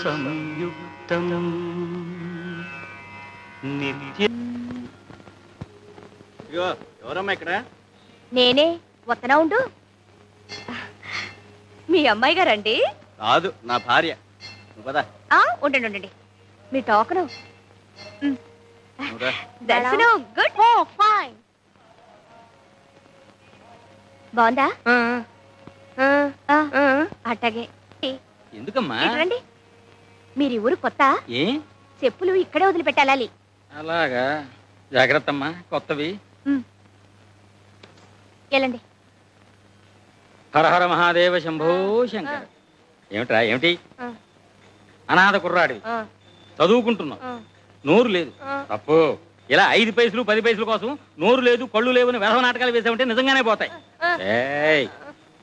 సంయుక్తం నిత్య. ఎవరమ్మా ఇక్కడ? నేనే. వత్తనా ఉండు. మీ అమ్మాయి గారండి? కాదు, నా భార్య. ఉండండి ఉండండి. మీ టోకను. దర్శనం గుడ్. ఫైన్. బాగుందా? అట్టగే. ఎందుకమ్మా? రండి. మీరు ఈ ఊరు కొత్త? ఏ చెప్పులు ఇక్కడే వదిలిపెట్టాలి. అలాగా, జాగ్రత్త అమ్మా, కొత్తవి. వెళ్ళండి. హర హర మహాదేవ శంభో శంకర. ఏమిట్రా, ఏమిటి? అనాథ కుర్రాడివి, చదువుకుంటున్నావు, నోరు లేదు. తప్పు. ఇలా 5 పైసలు 10 పైసల కోసం నోరు లేదు కళ్ళు లేవని వేసవ నాటకాలు వేసామంటే నిజంగానే పోతాయి.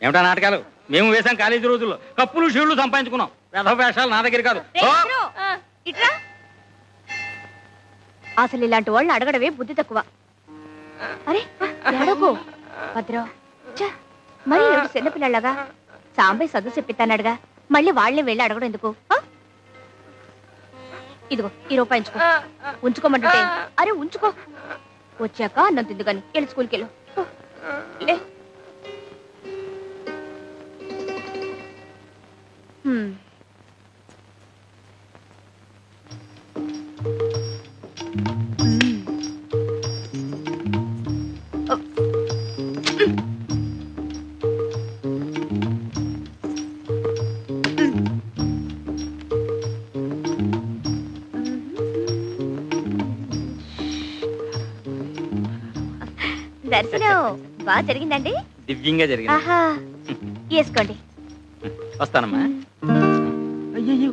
ఏమిటా నాటకాలు? మేము వేసాం కాలేజీ రోజుల్లో, కప్పులు షీళ్లు సంపాదించుకున్నాం. వేసవ వేషాలు నా దగ్గర కాదు. అసలు ఇలాంటి వాళ్ళని అడగడమే బుద్ధి తక్కువ. అరే అడగో భద్రం. మరి చిన్నపిల్లలాగా సాంబయ్య చదువు చెప్పిస్తానడుగా, మళ్ళీ వాళ్ళే వెళ్ళి అడగడం ఎందుకు? ఇదిగో ఈ రూపాయి ఉంచుకోమంటుంటే. అరే ఉంచుకో, వచ్చాక అన్నం తిందు గాని. వెళ్ళి స్కూల్కి వెళ్ళు. దర్శనం బాగా జరిగిందండి? దివ్యంగా జరిగింది. వేసుకోండి. వస్తానమ్మా. అయ్యో,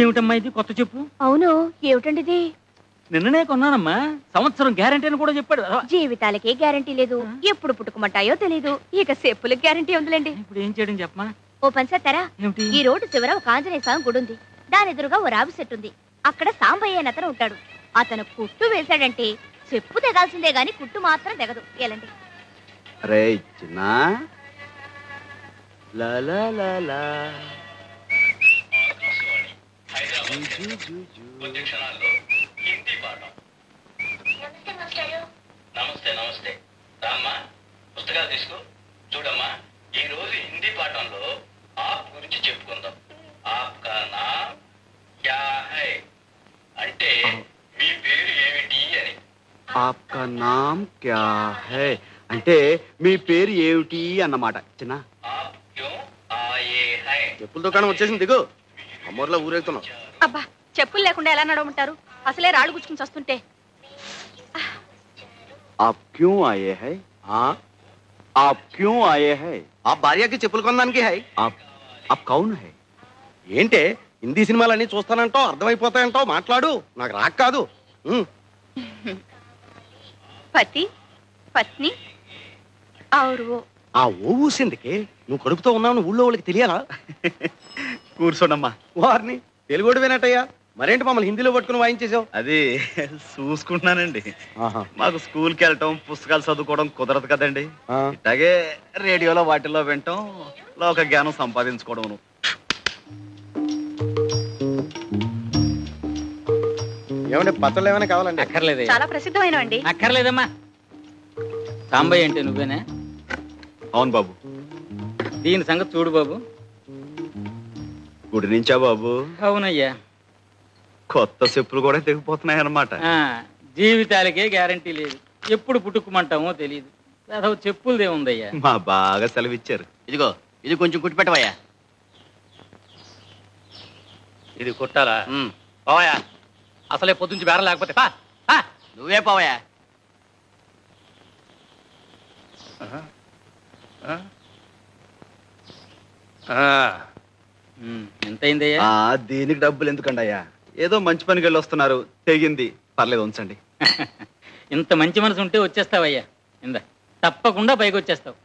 ఏమిటమ్మా ఇది? కొత్త చెప్పు. అవును, ఏమిటండి ఇది? నిన్ననే కొన్నానమ్మా. సంవత్సరం గ్యారంటీ అని కూడా చెప్పాడు. జీవితాలకే గ్యారంటీ లేదు, ఎప్పుడు పుట్టుకుమంటాయో తెలీదు. ఇక చెప్పులకు గ్యారంటీ ఉందిలేండి. ఇప్పుడు ఏం చేయడం చెప్పమా? ఓ పని చేస్తారా? ఈ రోడ్డు చివర ఒక ఆంజనేయ స్వామి గుడి ఉంది. దాని ఎదురుగా ఓ రావి చెట్టు ఉంది. అక్కడ సాంబయ్య అని అతను ఉంటాడు. అతను కుట్టు వేశాడంటే చెప్పు తెగాల్సిందే గాని కుట్టు మాత్రం తెగదు. ఎలాంటి నమస్తే నమస్తే. రామ్మా, పుస్తకాలు తీసుకో. చూడమ్మా, ఈ రోజు హిందీ పాఠంలో ఆప్ గురించి చెప్పుకుందాం. ఆప్ కా నామ్ క్యా హై అంటే మీ పేరు ఏమిటి అని. ఆప్కా నామ్ క్యా హై అంటే మీ పేరు ఏమిటి అన్నమాట. చిన్న ఆప్ క్యూ ఆయే హై. చెప్పుల దుకాణం వచ్చేసింది, దిగు. అమ్మోర్లో ఊరేగుతున్నాం. అబ్బా, చెప్పులు లేకుండా ఎలా నడవమంటారు? అసలే రాళ్ళు గుచ్చుకుని వస్తుంటే. आप क्यों आए हैं? आप क्यों आए हैं? आप భార్యకి చెప్పులు కొనడానికి హై. आप कौन है? ఏంటే హిందీ సినిమాలన్నీ చూస్తానంటావు, అర్థమైపోతాయంటావు. మాట్లాడు, నాకు రాక్ కాదు. పతి పత్ని ఆరు. ఆ ఓ ఊసిందికి నువ్వు కడుపుతో ఉన్నావు ఊళ్ళో వాళ్ళకి తెలియాలా? కూర్చోండమ్మా. వారిని తెలుగుడు వినట్టయ్యా, మరేంటి మమ్మల్ని హిందీలో పట్టుకుని వాయించేసావు? అది చూసుకుంటున్నానండి. మాకు స్కూల్కి వెళ్ళటం, పుస్తకాలు చదువుకోవడం కుదరదు కదండి. ఇట్లాగే రేడియోలో వాటిల్లో వినటం, లోక జ్ఞానం సంపాదించుకోవడం. ఏమంటే పత్రాలు ఏమైనా కావాలండి? అక్కర్లేదు. చాలా ప్రసిద్ధమైనవండి. అక్కర్లేదమ్మా. సాంబయ్య అంటే నువ్వేనా? అవును బాబు. దీని సంగతి చూడు బాబు. గుడి నుంచా బాబు? అవునయ్యా. కొత్త చెప్పులు కూడా తెగిపోతున్నాయన్నమాట. జీవితాలకే గ్యారంటీ లేదు, ఎప్పుడు పుట్టుకుమంటామో తెలియదు. చెప్పులదే ఉందయ్యా. మా బాగా సెలవిచ్చారు. ఇదిగో, ఇది కొంచెం కుట్టి పెట్టవయ్యా. ఇది కుట్టాలా? పోవయా, అసలే పొద్దుంచి బేరం లేకపోతే నువ్వే పోవయా. ఎంతైందయ్యా? దీనికి డబ్బులు ఎందుకండి అయ్యా? ఏదో మంచి పనికి వెళ్ళి వస్తున్నారు, తెగింది, పర్లేదు ఉంచండి. ఇంత మంచి మనసు ఉంటే వచ్చేస్తావయ్యా. ఇందా, తప్పకుండా పైకి వచ్చేస్తావు.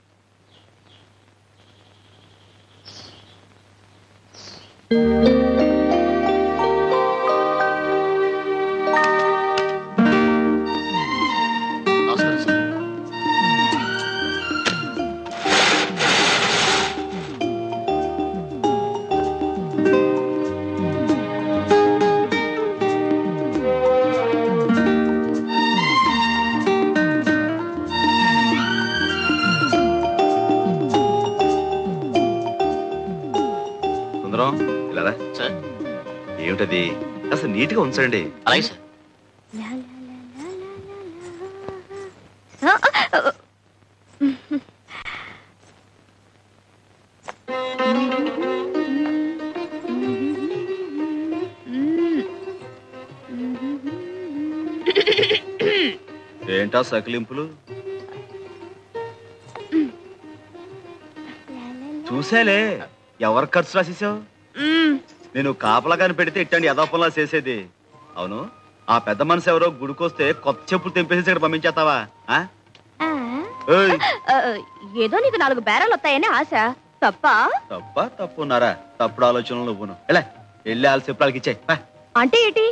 ఏమిటది? అసలు నీట్ గా ఉంచండి. అలాగే సార్. ఏంటా సకిలింపులు? చూసేలే, ఎవరు ఖర్చు రాసేసావు? నేను కాపలాగాని పెడితే ఇట్టండి యథాపంలా చేసేది. అవును, ఆ పెద్ద మనసు ఎవరో గుడికొస్తే కొత్త చెప్పులు తెంపేసి ఇక్కడ పంపించేస్తావా? ఏదో నీకు 4 బేరాలు వస్తాయని ఆశ. తప్పున్నారా? తప్పుడు ఆలోచనలు నువ్వును. ఎలా వెళ్ళి వాళ్ళ చెప్పులకి ఇచ్చాయి. అంటే ఏంటి?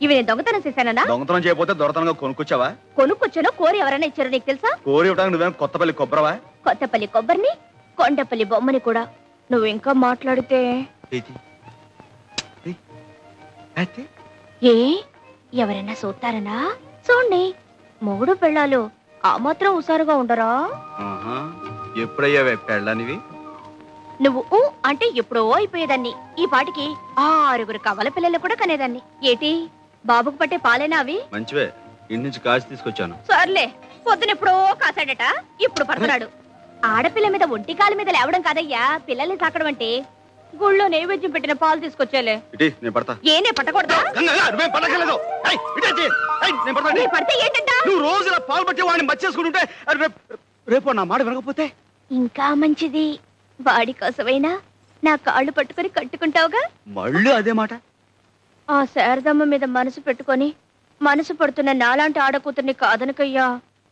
ఇవి నేను దొంగతనం చేశానా? దొంగతనం చేయకపోతే దొరతనంగా కొనుక్కొచ్చావా? కొనుక్కొచ్చానో కోరి ఎవరైనా ఇచ్చారో నీకు తెలుసా? కోరి ఇవ్వడానికి నువ్వేం కొత్తపల్లి కొబ్బరవా? కొత్తపల్లి కొబ్బరిని, కొండపల్లి బొమ్మని కూడా. నువ్వు ఇంకా మాట్లాడితే ఏ ఎవరైనా చూస్తారనా? చూడండి, మొగుడు పెళ్ళాలు ఆ మాత్రం హుషారుగా ఉండరా? ఎప్పుడయ్యావే పెళ్ళానివి? నువ్వు అంటే ఎప్పుడో అయిపోయేదాన్ని. ఈ పాటికి 6 కవల పిల్లలు కూడా కనేదాన్ని. ఏటి బాబుకు పట్టే పాలేనా అవి? మంచివే, ఇంటి నుంచి కాచి తీసుకొచ్చాను. సర్లే, పొద్దునెప్పుడో కాసాడట, ఇప్పుడు పడుతున్నాడు. ఆడపిల్ల మీద ఒంటి కాలు మీద లేవడం కాదయ్యా పిల్లల్ని సాకడం అంటే. గుళ్ళో నైవేద్యం పెట్టిన పాలు తీసుకొచ్చేలే. నేను పడతా. ఏనే పట్టకూడదా? పడితే ఏంటంట? నువ్వు రోజు ఇలా పాలు పట్టి వాడిని మర్చేసుకుంటుంటే రేపు నా మాట వినకపోతే ఇంకా మంచిది. వాడి కోసమైనా నా కాళ్ళు పట్టుకుని కట్టుకుంటావుగా. మళ్ళీ అదే మాట? ఆ శారదమ్మ మీద మనసు పెట్టుకొని మనసు పడుతున్న నాలాంటి ఆడకూతుర్ని కాదనకయ్యా,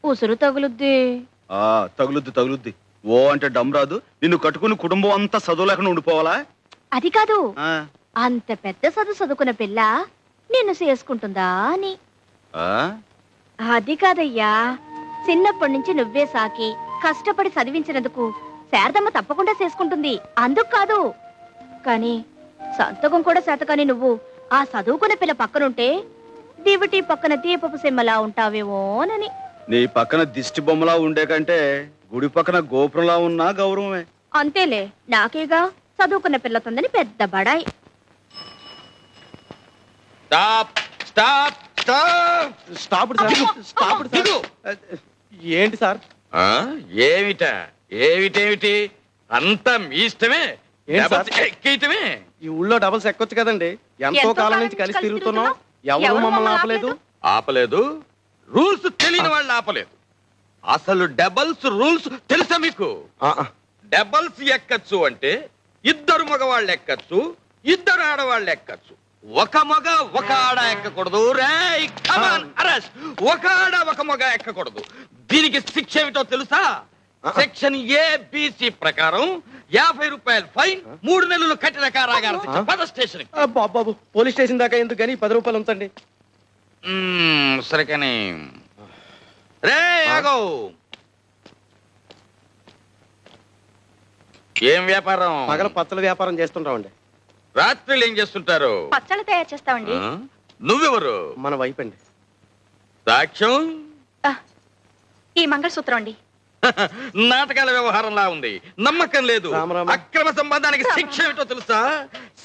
ఉసురు తగులుద్ది. తగులుద్ది. ఓ అంటే డమ్ రాదు. నిన్ను కట్టుకుని కుటుంబం అంతా చదువు లేకుండా ఉండిపోవాలా? అది కాదు, అంత పెద్ద చదువుకున్న పిల్ల నిన్ను చేసుకుంటుందా అని. అది కాదయ్యా, చిన్నప్పటి నుంచి నువ్వే సాకి కష్టపడి చదివించినందుకు శారదమ్మ తప్పకుండా చేసుకుంటుంది, అందుకు కాదు. కానీ సంతకం కూడా శాతకాని నువ్వు ఆ చదువుకున్న పిల్ల పక్కనుంటే దివిటి పక్కన దీపపు సిమ్మలా ఉంటావేమోనని. నీ పక్కన దిష్టి బొమ్మలా ఉండే కంటే గుడి పక్కన గోపురంలా ఉన్నా గౌరవమే. అంతేలే, నాకేగా చదువుకున్న పిల్లతుందని పెద్ద బడాయి. ఏంటి సార్? ఏమిటి అంతా మీ ఇష్టమే. ఎక్కేయటమే. ఈ ఊళ్ళో డబల్స్ ఎక్కొచ్చు కదండి. ఎంతో కాలం నుంచి కలిసి తిరుగుతున్నాం, ఎవరు మమ్మల్ని ఆపలేదు. రూల్స్ తెలియని వాళ్ళు ఆపలేదు. అసలు డబల్స్ రూల్స్ తెలుసా మీకు? డబల్స్ ఎక్కచ్చు అంటే 2 మగవాళ్ళు ఎక్కచ్చు, 2 ఆడవాళ్ళు ఎక్కచ్చు. ఒక మగ ఒక ఆడ ఎక్కకూడదు. ఒక ఆడ ఒక మగ ఎక్కకూడదు. దీనికి శిక్ష ఏమిటో తెలుసా? సెక్షన్ ABC ప్రకారం 50 రూపాయలు ఫైన్, 3 నెలలు కఠిన కారాగార శిక్ష. పద స్టేషన్. బాబు, పోలీస్ స్టేషన్ దాకా ఎందుకు కానీ 10 రూపాయలు ఉంచండి. సరే కానీ రే ఆగో. ఏం వ్యాపారం? పగల పచ్చల వ్యాపారం చేస్తుంటామండి. రాత్రులు ఏం చేస్తుంటారు? పచ్చళ్ళు తయారు చేస్తామండి. నువ్వెవరు? మన వైపు అండి. సాక్ష్యం? ఈ మంగళసూత్రం అండి. నాటకాల వ్యవహారంలా ఉంది, నమ్మకం లేదు. అక్రమ సంబంధానికి శిక్ష ఏమిటో తెలుసా?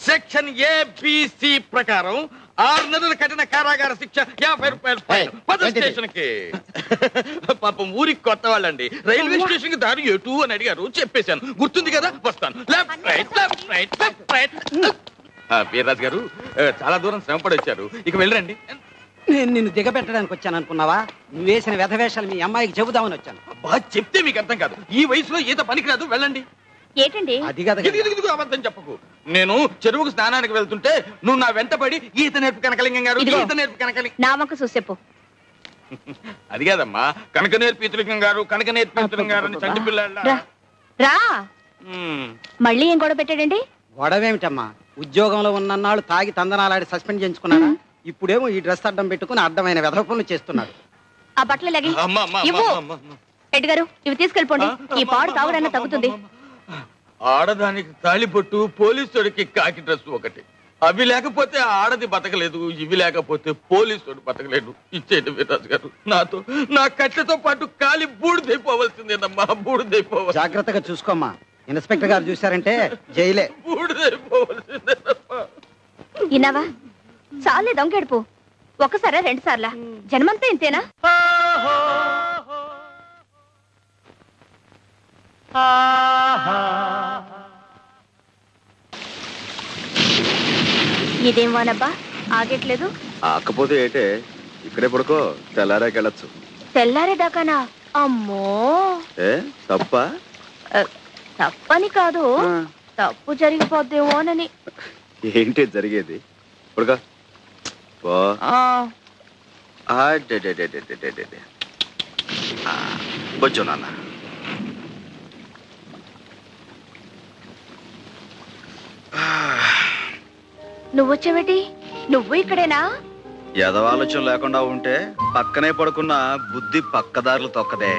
సెక్షన్ ABC ప్రకారం 6 నెలల కఠిన కారాగార శిక్ష, 50 రూపాయలు ఫైన్. పద స్టేషన్ కి. పాపం ఊరికి కొత్త వాళ్ళండి. రైల్వే స్టేషన్ కి దారి ఎటు అని అడిగారు, చెప్పేశాను. గుర్తుంది కదా? వస్తాను. Left right. వీర్రాజు గారు చాలా దూరం శ్రమపడి వచ్చారు, ఇక వెళ్ళరండి. నేను నిన్ను దిగబెట్టడానికి వచ్చాను అనుకున్నావా? నువ్వు వేసిన వ్యధవేషాలు మీ అమ్మాయికి చెబుదామని వచ్చాను. అబ్బా, చెప్తే మీకు అర్థం కాదు. ఈ వయసులో ఈత పనికిరాదు, వెళ్ళండి. ఏంటండి అది కదా? అబద్ధం చెప్పకు. నేను చెరువుకు స్నానానికి వెళ్తుంటే నువ్వు నా వెంటపడి ఈత నేర్పు కనకలింగం గారు, ఈత నేర్పు కనకలింగం. నా వంక చూసేపు. అది కాదమ్మా, కనక నేర్పు ఈతలింగం గారు, కనక నేర్పు ఈతలింగం గారు అని చంటి పిల్లల. రా, మళ్ళీ ఏం గొడవ పెట్టాడండి? గొడవేమిటమ్మా, ఉద్యోగంలో ఉన్నన్నాళ్ళు తాగి తందనాలాడి సస్పెండ్ చేయించుకున్నాడా? ఇప్పుడేమో ఈ డ్రెస్ అడ్డం పెట్టుకుని అడ్డమైన వెధవ పనులు చేస్తున్నాడు. ఆ బట్టలు లగి రెడ్డి గారు, ఇవి తీసుకెళ్ళిపోండి. ఈ పాడు తాగుడన్నా తగ్గుతుంది. ఆడదానికి తాళిబొట్టు, పోలీసుడికి కాకి డ్రెస్ ఒకటి. అవి లేకపోతే ఆడది బతకలేదు, ఇవి లేకపోతే పోలీసుడు బతకలేదు. ఇచ్చేయండి వీర్రాజు గారు. నాతో నా కట్లతో పాటు కాలి బూడిదైపోవలసిందేనమ్మా, బూడిదైపోవాలి. జాగ్రత్తగా చూసుకోమ్మా, ఇన్స్పెక్టర్ గారు చూశారంటే జైలే. బూడిదైపోవలసిందేనమ్మా. విన్నావా? చాలే దొంగెడుపు. ఒకసారా 2 సార్లా? జన్మంతా ఇంతేనా? ఇదేం వానబ్బా, ఆగట్లేదు. ఆకపోతే ఏటే, ఇక్కడే పడుకో, తెల్లారాకెళ్ళచ్చు. తెల్లారేదాకానా? అమ్మో, ఏ తప్ప? తప్పని కాదు, తప్పు జరిగిపోద్దేమోనని. ఏంటి జరిగేది? పడుకో. కొంచెం నాన్న. నువ్వొచ్చావేటి? నువ్వు ఇక్కడేనా? ఎదవాలోచన లేకుండా ఉంటే పక్కనే పడుకున్న బుద్ధి పక్కదారులు తొక్కదే.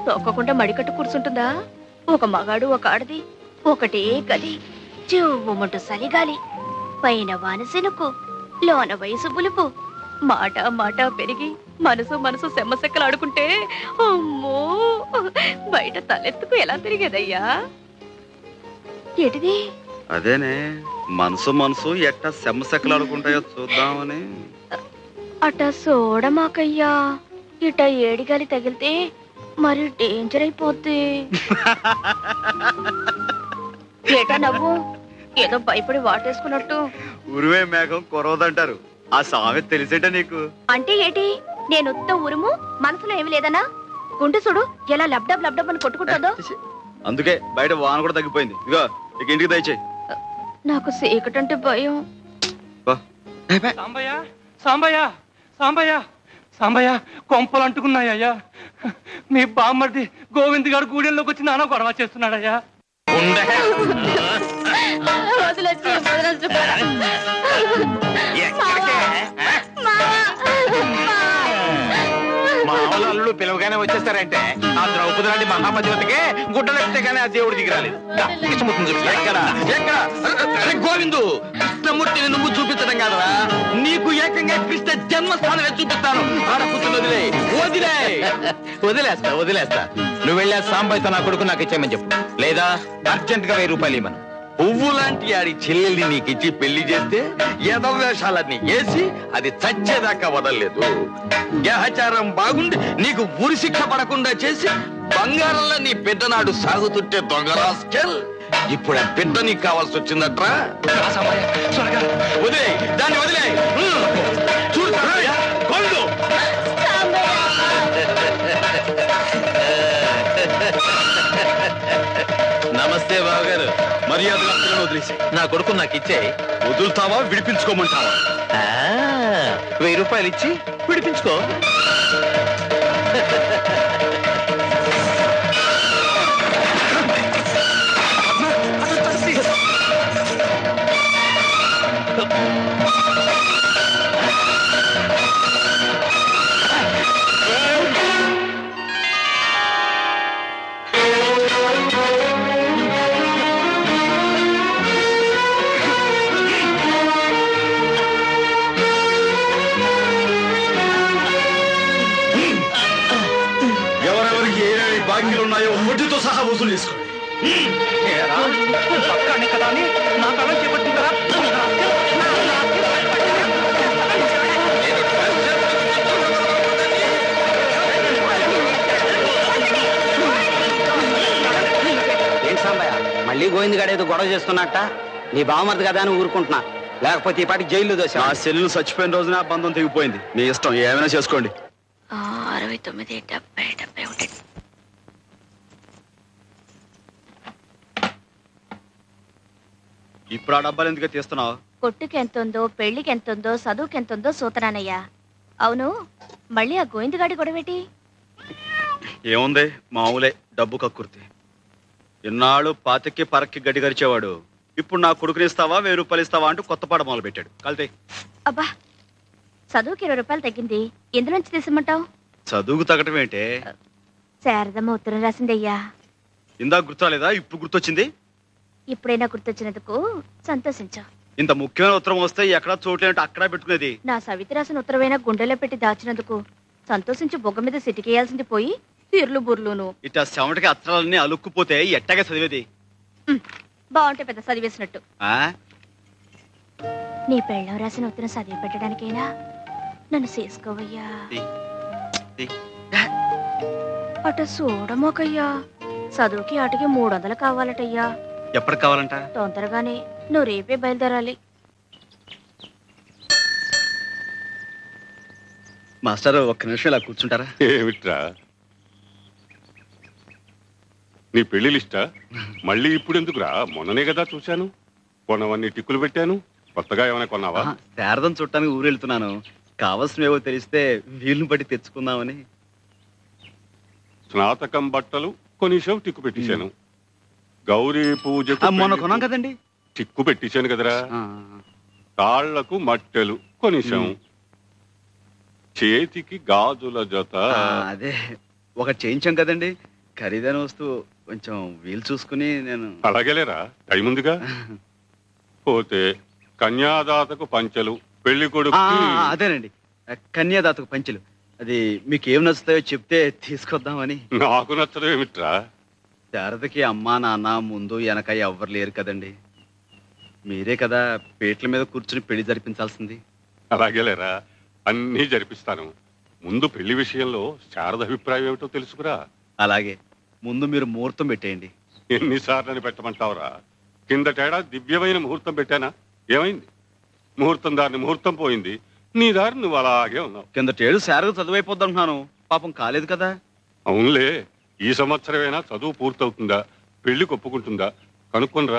తొక్కకుండా మడికట్టు కూర్చుంటుందా? ఒక మగాడు ఒక ఆడది ఒకటే గది, చెవుమంటూ సలిగాలి, పైన వానసెనుకు, లోన వయసు బులుపు, మాట మాట పెరిగి మనసు మనసు సెమ్మసెక్కలు ఆడుకుంటే అమ్మో బయట తలెత్తుకు ఎలా తిరిగేదయ్యా? ఏటిది? అదేనే, మనసు మనసు ఎట్టా సెమ్మసెక్కలు ఆడుకుంటాయో చూద్దామని. అట చూడమాకయ్యా, ఇట ఏడిగాలి తగిలితే మరి డేంజర్ అయిపోద్ది. ఏటా నవ్వు? ఏదో భయపడి వాటేసుకున్నట్టు. ఉరువే మేఘం కొరవదంటారు, ఆ సామెత తెలిసేట నీకు? అంటే ఏటి? నేను ఉత్త ఉరుము, మనసులో ఏమి లేదనా? గుండు చూడు ఎలా లబ్డబ్ లబ్డబ్ అని కొట్టుకుంటుందో. అందుకే బయట వాన కూడా తగ్గిపోయింది. ఇగో ఇక ఇంటికి దయచేయి. నాకు చీకటంటే భయం. సాంబయ్య సాంబయ్య సాంబయ్య సాంబయ్య, కొంపలు అంటుకున్నాయ్యా. మీ బామ్మర్ది గోవింద్ గారు గూడెంలోకి వచ్చి నాన్న గొడవ చేస్తున్నాడయ్యా. మామూలు అల్లుడు పిలవగానే వచ్చేస్తారంటే ఆ ద్రౌపది లాంటి మహాపతివతికే గుడ్డలెప్తే గానీ ఆ దేవుడు దిగిరాలేదు. గోవిందు, కృష్ణమూర్తిని నువ్వు చూపించడం కాదరా, నీకు ఏకంగా కృష్ణ జన్మస్థానమే చూపిస్తాను. ఆడపుత్రులు వదిలేస్తా. నువ్వు వెళ్ళా సాంబయ్యతో నా కొడుకు నాకు ఇచ్చేయమని చెప్పు, లేదా అర్జెంట్ గా 1000 రూపాయలు ఇవ్వను. పువ్వు లాంటి ఆడి చెల్లెల్ని నీకిచ్చి పెళ్లి చేస్తే ఎదవేషాలన్నీ వేసి అది చచ్చేదాకా వదలలేదు. గ్రహచారం బాగుండి నీకు ఉరి శిక్ష పడకుండా చేసి బంగారంలో నీ బిడ్డనాడు సాగుతుంటే దొంగరాస్కెల్, ఇప్పుడు ఆ బిడ్డ నీకు కావాల్సి వచ్చిందట్రా. వదిలే దాన్ని, వదిలే. చూడు గోవిందు, నమస్తే బావగారు. మర్యాదగా వదిలేసి నా కొడుకు నాకు ఇచ్చే. వదులుతావా విడిపించుకోమంటావా? 1000 రూపాయలు ఇచ్చి విడిపించుకో. ఉన్నాయో వడ్డీతో సహా వసూలు చేసుకోండి. కదా అని నా కళ చేపట్టిందరా? ఏంటి సాంబయ్య, మళ్ళీ గోవింద్ గారు ఏదో గొడవ చేస్తున్నట్ట? నీ బావమరిది కదా అని ఊరుకుంటున్నా, లేకపోతే ఈ పాటికి జైల్లో దోశ. ఆ సెల్లు చచ్చిపోయిన రోజున ఆ బంధం తెగిపోయింది. మీ ఇష్టం, ఏమైనా చేసుకోండి. 69, 70, 71. ఇప్పుడు ఆ డబ్బాలు ఎందుకు తీస్తున్నావు? కొట్టుకి ఎంతుందో, పెళ్లికి ఎంతుందో, చదువుకి ఎంతుందో సూతరానయ్యా. అవును, మళ్ళీ ఆ గోవిందగాడి గొడవేటి? ఏముంది, మామూలే, డబ్బు కక్కుర్తి. ఇన్నాళ్ళు పాతకి పరక్కి గడ్డి గరిచేవాడు, ఇప్పుడు నా కొడుకుని ఇస్తావా 1000 రూపాయలు ఇస్తావా అంటూ కొత్త పాట మొదలు పెట్టాడు. కలితే అబ్బా, చదువుకి 20 రూపాయలు తగ్గింది, ఎందులోంచి తీసమంటావు? చదువుకు తగ్గటం ఏంటే? శారదమ్మ ఉత్తరం రాసిందయ్యా. ఇందాక గుర్తురాలేదా? ఇప్పుడు గుర్తొచ్చింది. ఇప్పుడైనా గుర్తొచ్చినందుకు సంతోషించా. ఇంత ముఖ్యమైన ఉత్తరం వస్తే ఎక్కడా చోట్లేంటే అక్కడా పెట్టుకునేది. నా సవితి రాసిన ఉత్తరమైనా గుండెలో పెట్టి దాచినందుకు సంతోషించి బొగ్గ మీద సిటికేయాల్సింది పోయి తీర్లు బుర్లును. ఇట్లా చెమటకి అత్తరాలన్నీ అలుక్కుపోతే ఎట్టగా చదివేది? బాగుంటే పెద్ద చదివేసినట్టు. నీ పెళ్ళం రాసిన ఉత్తరం చదివి పెట్టడానికైనా నన్ను చేసుకోవయ్యా. అట చూడమోకయ్యా, చదువుకి ఆటకి 300 కావాలటయ్యా. ఎప్పటికి కావాలంట? తొందరగానే, నువ్వు రేపే బయలుదేరాలి. మాస్టర్ ఒక్క నిమిషం ఇలా కూర్చుంటారా? ఏమిట్రా నీ పెళ్లి లిస్టా? మళ్ళీ ఇప్పుడు ఎందుకురా? మొన్ననే కదా చూశాను. కొన్నవన్నీ టిక్కులు పెట్టాను. కొత్తగా ఏమైనా కొన్నావా? శారదం చుట్టానికి ఊరు వెళ్తున్నాను. కావలసినవేవో తెలిస్తే వీలుని బట్టి తెచ్చుకుందామని. స్నాతకం బట్టలు కొనిషం టిక్కు పెట్టించాను. గౌరీ పూజకు మొన్న కొన్నాం కదండి, టిక్కు పెట్టించాను కదరా. తాళ్లకు మట్టెలు కొనిషం. చేతికి గాజుల జత. అదే ఒకటి చేయించాం కదండి. ఖరీదైన వస్తువు, కొంచెం వీలు చూసుకుని నేను. అలాగేలేరా, టైం ఉందిగా. పోతే కన్యాదాతకు పంచెలు, పెళ్లి కొడుకు. అదేనండి, కన్యాదాతకు పంచెలు. అది మీకు ఏం నచ్చుతాయో చెప్తే తీసుకొద్దామని. నాకు నచ్చదు ఏమిట్రా? శారదకి అమ్మా నాన్న ముందు వెనక ఎవ్వరు లేరు కదండి. మీరే కదా పేట్ల మీద కూర్చుని పెళ్లి జరిపించాల్సింది. అలాగేలేరా, అన్నీ జరిపిస్తాను. ముందు పెళ్లి విషయంలో శారద అభిప్రాయం ఏమిటో తెలుసుకురా. అలాగే, ముందు మీరు ముహూర్తం పెట్టేయండి. ఎన్నిసార్లని పెట్టమంటావురా? కిందటేడా దివ్యమైన ముహూర్తం పెట్టానా? ఏమైంది? ముహూర్తం దారిని ముహూర్తం పోయింది. నీ దారి నువ్వు అలాగే ఉన్నావు. కిందటేడు శారద చదువైపోద్దంటున్నాను, పాపం కాలేదు కదా. అవునులే, ఈ సంవత్సరమైనా చదువు పూర్తవుతుందా, పెళ్లి ఒప్పుకుంటుందా కనుక్కొనిరా.